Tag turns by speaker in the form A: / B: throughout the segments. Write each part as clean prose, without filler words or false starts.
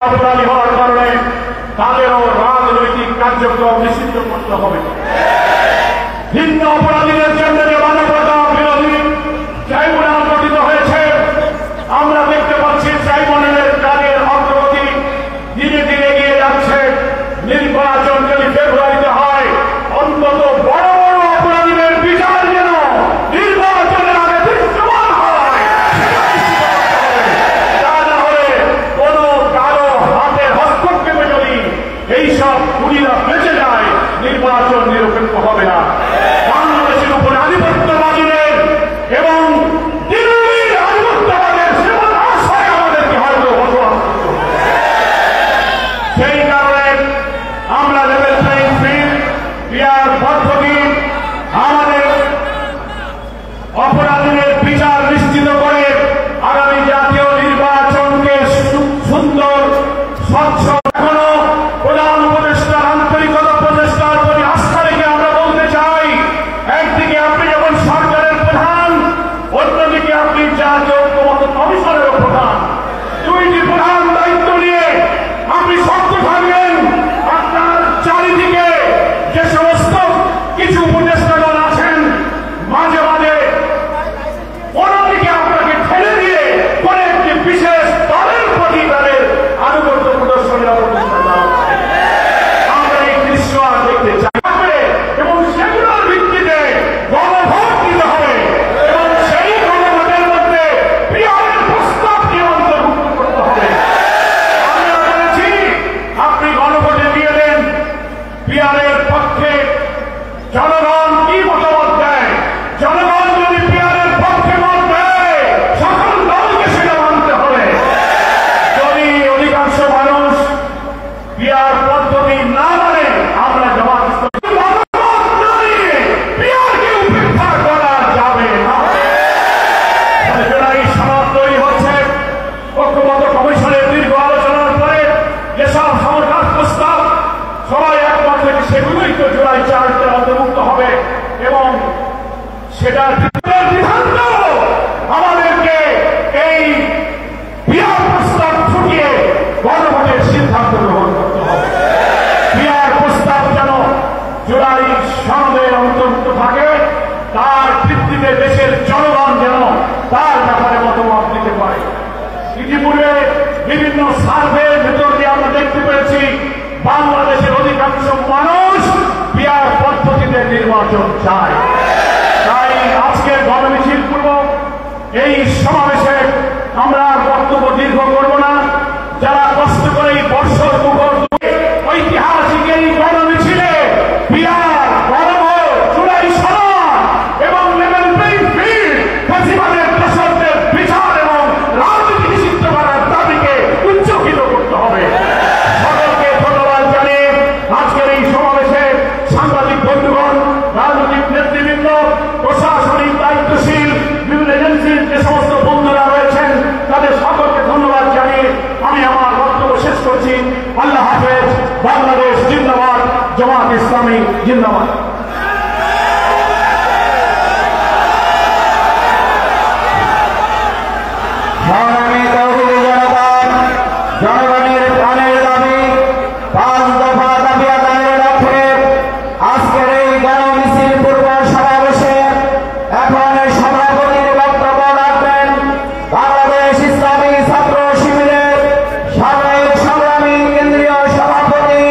A: অপরাধী হওয়ার কারণে তাদেরও রাজনৈতিক কার্যক্রম নিষিদ্ধ করতে হবে। ভিন্ন অপরাধীদের জন্য যে মানবতা বিরোধী ট্রাইব্যুনাল গঠিত হয়েছে, আমরা দেখতে পাচ্ছি ট্রাইব্যুনালের কাজের অগ্রগতি ধীরে ধীরে এগিয়ে যাচ্ছে। নির্বাচন যদি ফেব্রুয়ারিতে হয়, অন্তত বড় বড় অপরাধীদের বিচার যেন নির্বাচনের আগে দৃশ্যমান হয়। তা না হলে কোন কারো হাতের হস্তক্ষেপে যদি এইসব খুনিরা বেঁচে যায়, নির্বাচন নিরপেক্ষ হবে না। বাংলাদেশের উপরে আধিপত্যবাদীদের এবং দিল্লির আধিপত্যবাদের সেবন আশায় আমাদেরকে হয়তো বসবাস করতে হবে। সেই কারণে আমরা লেভেল প্লেইং ফিল্ড পিয়ার পদ্ধতি আমাদের অপরাধীদের বিচার নিশ্চিত করে আগামী জাতীয় নির্বাচনকে সুন্দর স্বচ্ছ এখনো প্রধান উপদেষ্টার আন্তরিকতা প্রচেষ্টার প্রতি আস্থা রেখে আমরা বলতে চাই, একদিকে আপনি যখন সরকারের প্রধান, অন্যদিকে আপনি জাতীয় ঐক্যমত্য কমিশনেরও প্রধান। দুইটি প্রধান দায়িত্ব নিয়ে আপনি শক্ত থাকবেন। আপনার চারিদিকে যে সমস্ত কিছু উপদেষ্টাগণ আছেন, মাঝে মাঝে অন্যদিকে আপনাকে ঠেলে দিয়ে কোন একটি বিশেষ দলের প্রতি তাদের আনুগত্য প্রদর্শনের প্রচেষ্টা করা হচ্ছে। আমরা এই দৃশ্য আর দেখতে চাই এবং সেগুলোর ভিত্তিতে গণভোট দিতে হবে এবং সেই গণভোটের মধ্যে পিয়ারের প্রস্তাবকে অন্তর্ভুক্ত করতে হবে। আমরা বলেছি আপনি গণভোটে দিয়ে দেন পিয়ারের পক্ষে। জনগণ কি মতামত দেয়? জনগণ যদি পিয়ারের পক্ষে মত দেয়, সকল দলকে সেটা মানতে হবে। যদি অধিকাংশ মানুষ পিয়ার পদ্ধতি না মানে, আমরা জামাত ইসলামী মতামত না নিয়ে পিয়ারকে উপেক্ষা করা যাবে না। জুলাই সনদ তৈরি হচ্ছে। ঐক্যমত্য কমিশনের দীর্ঘ আলোচনার পরে যেসব সরকার প্রস্তাব সবাই একমত থেকে সেগুলোই তো জুলাই 4-তে অন্তর্ভুক্ত হবে এবং সেটার সিদ্ধান্ত আমাদেরকে এই পিয়ার প্রস্তাব ফুটিয়ে গণভোটের সিদ্ধান্ত গ্রহণ করতে হবে। পিয়ার প্রস্তাব যেন জুলাই সনদের অন্তর্ভুক্ত থাকে, তার ভিত্তিতে দেশের জনগণ যেন তার ব্যাপারে মতামত দিতে পারে। ইতিপূর্বে বিভিন্ন সার্ভের ভেতর দিয়ে আমরা দেখতে পেরেছি বাংলাদেশের অধিকাংশ মানুষ পিয়ার পদ্ধতিতে নির্বাচন চায়। তাই আজকের গণমিছিল পূর্বক এই সমাবেশে আমরা বক্তব্য দীর্ঘ করব না। যারা কষ্ট করে এই বর্ষর মুখর ঐতিহাসিক এই গণমিছিলে পিয়ার, গণভোট, জুলাই সনদ এবং লেভেল প্লেইং ফিল্ড, ফ্যাসিবাদের দোষরদের বিচার এবং রাজনীতি নিষিদ্ধ করার দাবিকে উচ্চকিত করতে হবে। সকলকে ধন্যবাদ জানিয়ে আজকের এই সমাবেশে সাংবাদিক বন্ধুগণ, রাজনৈতিক নেতৃবৃন্দ, প্রশাসনিক দায়িত্বশীল বিভিন্ন এজেন্সির যে সমস্ত বন্ধুরা রয়েছেন, তাদের সকলকে ধন্যবাদ জানিয়ে আমি আমার বক্তব্য শেষ করছি। আল্লাহ হাফেজ। বাংলাদেশ জিন্দাবাদ। জামাত ইসলামী জিন্দাবাদ।
B: জনগণের প্রাণের দাবি 5 দফা দাবি আদায়ের লক্ষ্যে আজকের এই গণমিছিল পূর্ব সমাবেশে এখন সভাপতির বক্তব্য রাখবেন বাংলাদেশ ইসলামী ছাত্র শিবিরের সাবেক সংগ্রামী কেন্দ্রীয় সভাপতি,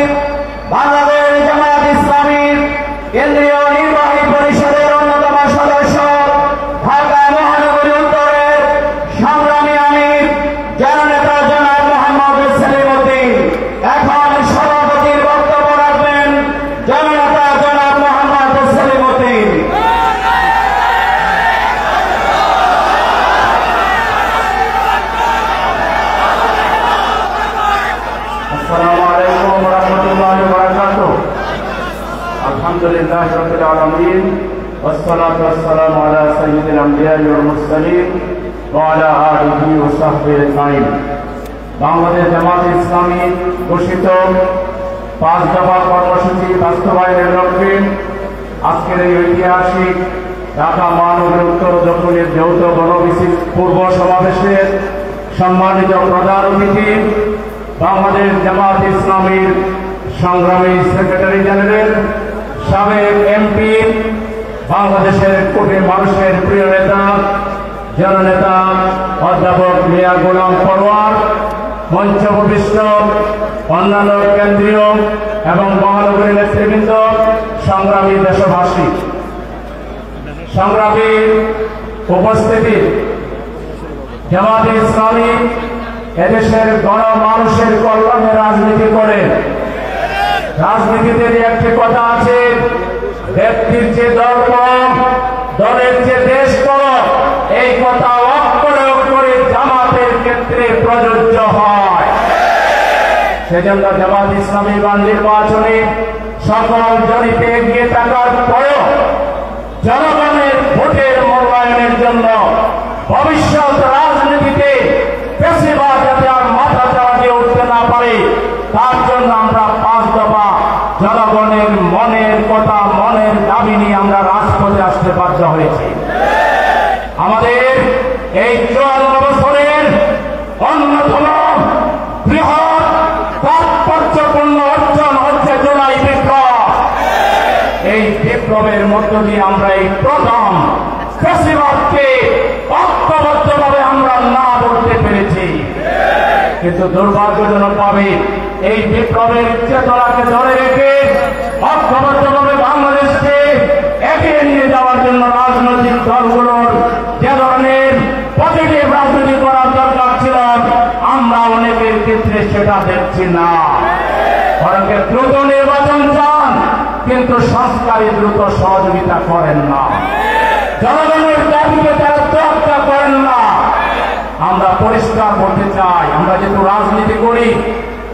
B: বাংলাদেশ জামাত ইসলামীর কেন্দ্রীয় নির্বাহী পরিষদের অন্যতম সদস্য, ঢাকা মহানগরী উত্তরের সংগ্রামী আমির জননেতা জনাব মোহাম্মদ সেলিম উদ্দিন। এখন সভাপতির বক্তব্য রাখবেন জননেতা জনাব মোহাম্মদ সেলিম উদ্দিন।
A: আসসালামু আলাইকুম ওয়া রাহমাতুল্লাহি ওয়া বারাকাতুহু। আলহামদুলিল্লাহি রাব্বিল আলামিন ওয়াসসালাতু ওয়াসসালামু আলা সাইয়্যিদিল আমবিয়াই ওয়াল মুরসালিন ওয়া আলা আলিহি ওয়া সাহবিহি আজমাইন। বাংলাদেশ জামাত ইসলামী ঘোষিত 5 দফা কর্মসূচি বাস্তবায়নের লক্ষ্যে আজকের এই ঐতিহাসিক ঢাকা মহানগরী উত্তর দক্ষিণের যৌথ গণমিছিল পূর্ব সমাবেশের সম্মানিত প্রধান অতিথি বাংলাদেশ জামাত ইসলামীর সংগ্রামী সেক্রেটারি জেনারেল, সাবেক এমপি, বাংলাদেশের কোটি মানুষের প্রিয় নেতা, জননেতা অধ্যাপক মিয়া গোলাম পরোয়ার, মঞ্চ উপবিষ্ট অন্যান্য কেন্দ্রীয় এবং মহানগরী নেতৃবৃন্দ, সংগ্রামী দেশবাসী, সংগ্রামী উপস্থিতি, জামাতে ইসলামী এদেশের গণমানুষের কল্যাণে রাজনীতি করে। রাজনীতিতে একটি কথা আছে, ব্যক্তির যে ধর্ম, দলের যে দেশ বড়, এই কথা অক্ষরে অক্ষরে জামাতের ক্ষেত্রে প্রযোজ্য হয়। সেজন্য জামাত ইসলামী বা নির্বাচনে সকল জনিতে এগিয়ে থাকার পরেও জনগণের ভোটের মূল্যায়নের জন্য ভবিষ্যৎ রাজনীতিতে পেশিবাদ যাতে আর মাথা চাড়িয়ে উঠতে না পারে, তার জন্য আমরা 5 দফা জনগণের মনের কথা, মনের দাবি নিয়ে আমরা রাজপথে আসতে বাধ্য হয়েছি। আমাদের এই 54 বছরের অন্যতম বৃহৎ তাৎপর্যপূর্ণ অর্জন হচ্ছে জুলাই বিপ্লব। এই বিপ্লবের মধ্য দিয়ে আমরা এই প্রথম পেশিবাদকে ঐক্যবদ্ধভাবে আমরা না বলতে পেরেছি। কিন্তু দুর্ভাগ্যজনকভাবে এই বিপ্লবের চেতনাকে ধরে রেখে ঐক্যবদ্ধভাবে বাংলাদেশকে এগিয়ে নিয়ে যাওয়ার জন্য রাজনৈতিক দলগুলোর যে ধরনের পজিটিভ রাজনীতি করার দরকার ছিল, আমরা অনেকের ক্ষেত্রে সেটা দেখছি না। বরং দ্রুত নির্বাচন চান, কিন্তু সংস্কারে দ্রুত সহযোগিতা করেন না, জনগণের দাবিকে তারা তোয়াক্কা করেন না। আমরা পরিষ্কার বলতে চাই, আমরা যেহেতু রাজনীতি করি,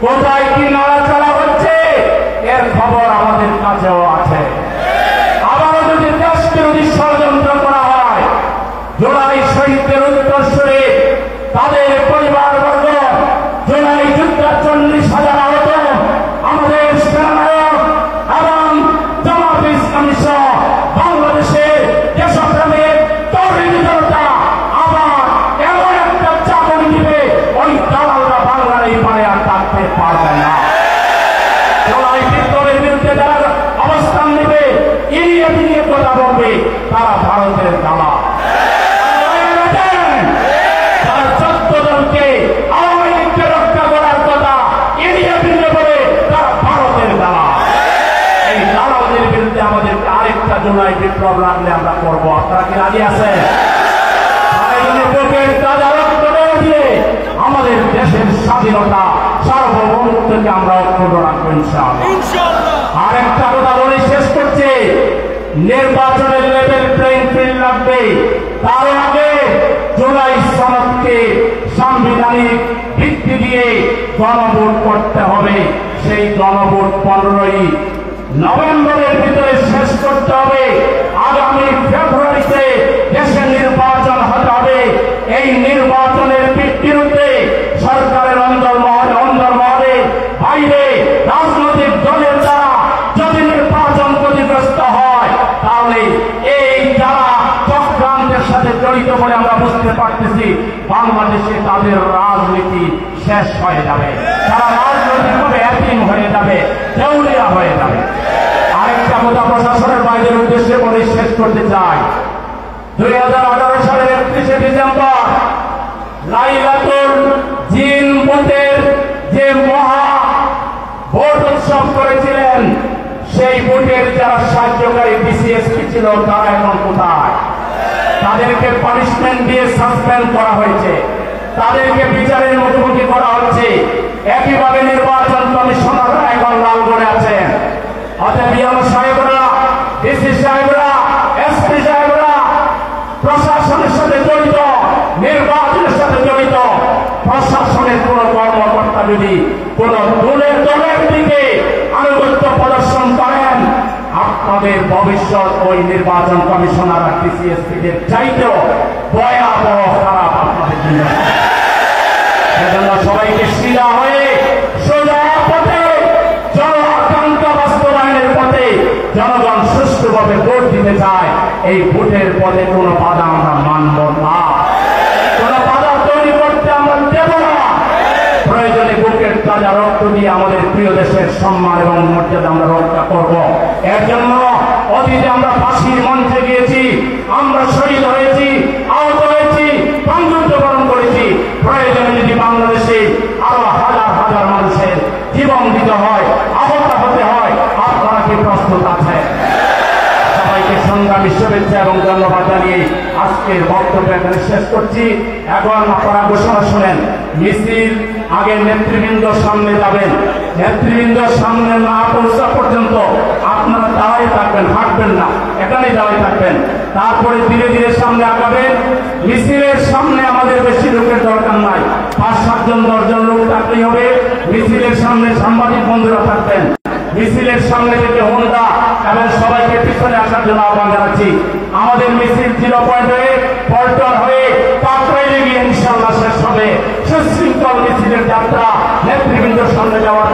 A: কোথায় কি নাড়াচাড়া হচ্ছে এর খবর আমাদের কাছেও আছে। আবারও যদি দেশ বিরোধী ষড়যন্ত্র করা হয়, জুলাই শহীদদের উত্তরসূরি তাদের পরিবারবর্গ, জুলাই যুদ্ধে 40,000 আহত আমাদের সেনানায়ক এবং জামাতে ইসলামী সহ বাংলাদেশের দেশপ্রেমের তরুণ জনতা আবার এমন একটা চাকরি দিবে, ওই দালালরা বাংলার এই পারে আর থাকতে পারবে না। জুলাই বিপ্লবের বিরুদ্ধে যারা অবস্থান নেবে, এড়িয়ে বিড়িয়ে কথা বলবে, তারা ভারতের দালাল। তারা 14 জনকে আওয়ামী লীগকে রক্ষা করার কথা এড়িয়ে বিড়িয়ে বলে, তারা ভারতের দালাল। এই দালালদের বিরুদ্ধে আমাদের আরেকটা জুলাই বিপ্লব লাগলে আমরা করবো। আপনারা কি রাজি আছেন? আমাদের দেশের স্বাধীনতা, সার্বভৌমত্বকে আমরা অক্ষুণ্ণ রাখবো ইনশাআল্লাহ। আর একটা কথা বলে শেষ করছে, নির্বাচনের লেভেল প্লেইং ফিল্ড লাগবে। তার আগে জুলাই সনদকে সাংবিধানিক ভিত্তি দিয়ে গণভোট করতে হবে। সেই গণভোট 15ই নভেম্বরের ভিতরে শেষ করতে হবে। আগামী ফেব্রুয়ারিতে দেশে নির্বাচন হতে হবে। এই নির্বাচনের বিরুদ্ধে সরকারের অন্তর্মহলে বাইরে রাজনৈতিক দলের দ্বারা যদি নির্বাচন ক্ষতিগ্রস্ত হয়, তাহলে এই যারা চক্রান্তের সাথে জড়িত বলে আমরা বুঝতে পারতেছি, বাংলাদেশে তাদের রাজনীতি শেষ হয়ে যাবে। তারা রাজনৈতিকভাবে এতিম হয়ে যাবে, দেউলিয়া হয়ে যাবে। আরেকটা কথা প্রশাসনের বাইরের উদ্দেশ্যে বলে শেষ করতে চাই। 2018 সালের 31শে ডিসেম্বর লাইলাতুল জিন ভোটের যে মহা ভোট উৎসব করেছিলেন, সেই ভোটের যারা সাহায্যকারী বিসিএসপি ছিল, তারা এখন কোথায়? তাদেরকে পানিশমেন্ট দিয়ে সাসপেন্ড করা হয়েছে, তাদেরকে বিচারের মুখোমুখি করা হচ্ছে। একইভাবে নির্বাচন কমিশনাররা এখন লালগড়ে আছেন। অতএব সাহেবরা, ডিসি সাহেবরা, এসপি সাহেবরা প্রশাসনের সাথে জড়িত, নির্বাচনের সাথে জড়িত। প্রশাসনের কোন কর্মকর্তা যদি কোন দলের দিকে আনুগত্য প্রদর্শন করেন, আপনাদের ভবিষ্যৎ ওই নির্বাচন কমিশনার আর ডিসিএসপিদের চাইতেও ভয়াবহ খারাপ আপনাদের জন্য। সেজন্য সবাইকে সিধা হয়ে সোজা পথে, জন আকাঙ্ক্ষা বাস্তবায়নের পথে জনগণ সুষ্ঠুভাবে ভোট দিতে চায়। এই ভোটের পথে কোনো বাধা আমরা মানব না, কোনো বাধা তৈরি করতে আমরা দেব না। প্রয়োজনে বুকের তালি তাজা রক্ত দিয়ে আমাদের প্রিয় দেশের সম্মান এবং মর্যাদা আমরা রক্ষা করব। এর জন্য অতীতে আমরা ফাঁসির মঞ্চে গিয়েছি, আমরা শহীদ হয়েছি, আহত হয়েছি, প্রাণযুদ্ধ বরণ করেছি। প্রয়োজনে যদি বাংলাদেশে আরো হাজার হাজার মানুষের জীবন দিতে হয়, আহত হতে হয়, আপনারা কি প্রস্তুত আছেন? সবাইকে সংগ্রামী শুভেচ্ছা এবং ধন্যবাদ জানিয়ে আজকের বক্তব্য এখানে শেষ করছি। এখন আপনারা ঘোষণা শুনেন। মিছিল আগে নেতৃবৃন্দর সামনে যাবেন, নেতৃবৃন্দর সামনে না পৌঁছা পর্যন্ত আপনারা দাঁড়াই থাকবেন, হাঁটবেন না, এখানেই দাঁড়াই থাকবেন। তারপরে ধীরে ধীরে সামনে আগাবেন। মিছিলের সামনে আমাদের বেশি লোকের দরকার নাই, 5-7 জন 10 জন লোক থাকলেই হবে। মিছিলের সামনে সাংবাদিক বন্ধুরা থাকবেন। মিছিলের সামনে থেকে হোন্ডা এবং সবাইকে পিছনে আসার জন্য আহ্বান জানাচ্ছি। আমাদের মিছিল 0 পয়েন্ট হয়ে পল্টন হয়ে কাকরাইলে গিয়ে ইনশাআল্লাহ শেষ হবে। সুশৃঙ্খল মিছিলের যাত্রা নেতৃবৃন্দের সামনে যাওয়ার